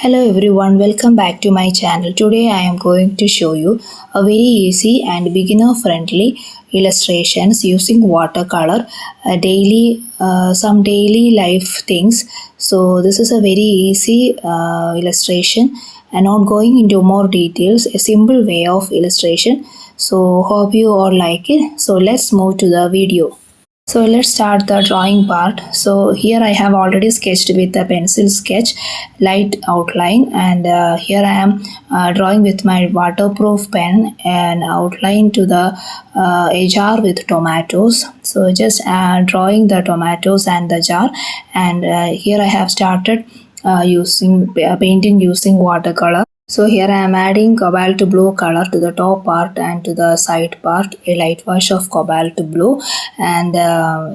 Hello everyone, welcome back to my channel. Today I am going to show you a very easy and beginner friendly illustrations using watercolor, some daily life things. So this is a very easy illustration and not going into more details, a simple way of illustration. So hope you all like it. So let's move to the video. So let's start the drawing part. So here I have already sketched with a pencil sketch, light outline, and here I am drawing with my waterproof pen and outline to the a jar with tomatoes. So just drawing the tomatoes and the jar, and here I have started using painting using watercolor. So here I am adding cobalt blue color to the top part and to the side part, a light wash of cobalt blue, and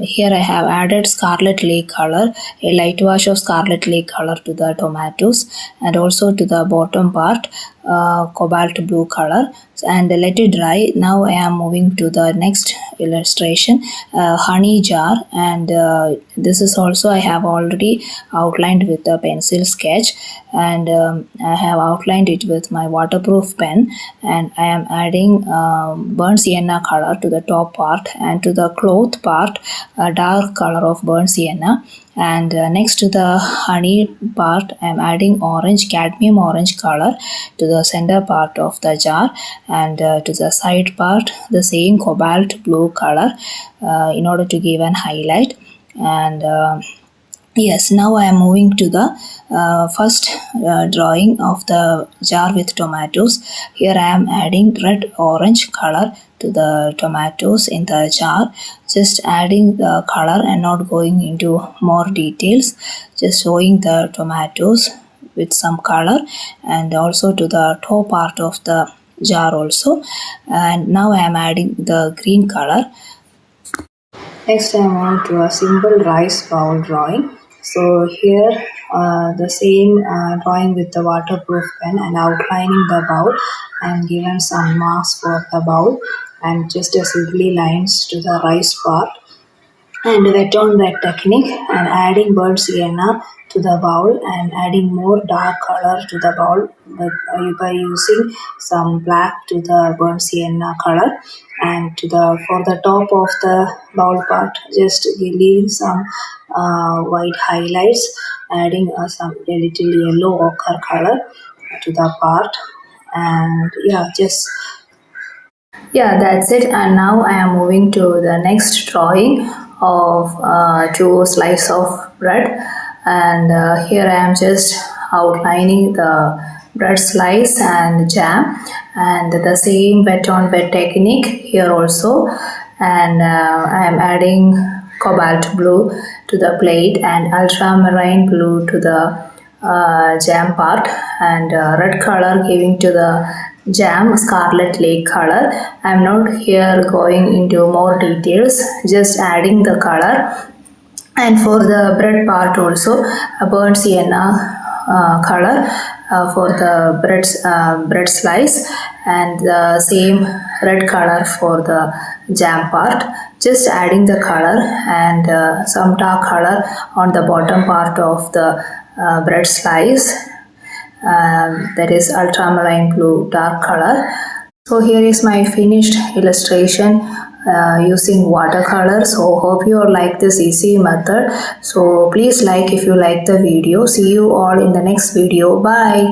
here I have added scarlet lake color, a light wash of scarlet lake color to the tomatoes, and also to the bottom part cobalt blue color, and let it dry. Now I am moving to the next illustration, honey jar, and this is also I have already outlined with the pencil sketch, and I have outlined it with my waterproof pen, and I am adding burnt sienna color to the top part and to the cloth part a dark color of burnt sienna, and next to the honey part I am adding orange, cadmium orange color to the center part of the jar, and to the side part the same cobalt blue color in order to give an highlight. And yes, now I am moving to the first drawing of the jar with tomatoes. Here I am adding red orange color to the tomatoes in the jar, just adding the color and not going into more details, just showing the tomatoes with some color, and also to the top part of the jar also. And now I am adding the green color. Next I am on to a simple rice bowl drawing. So here the same drawing with the waterproof pen and outlining the bowl and given some marks for the bowl and just a simply lines to the rice part, and wet on wet technique and adding burnt sienna to the bowl and adding more dark color to the bowl by using some black to the burnt sienna color, and to the for the top of the bowl part just leaving some white highlights, adding some a little yellow ochre color to the part, and yeah, that's it. And now I am moving to the next drawing of two slices of bread, and here I am just outlining the bread slice and jam, and the same wet on wet technique here also, and I am adding cobalt blue to the plate and ultramarine blue to the jam part, and red color giving to the jam scarlet lake color. I am not here going into more details, just adding the color. And for the bread part also a burnt sienna color for the bread slice, and the same red color for the jam part, just adding the color, and some dark color on the bottom part of the bread slice, that is ultramarine blue dark color. So here is my finished illustration using watercolor. So hope you all like this easy method. So please like if you like the video. See you all in the next video. Bye.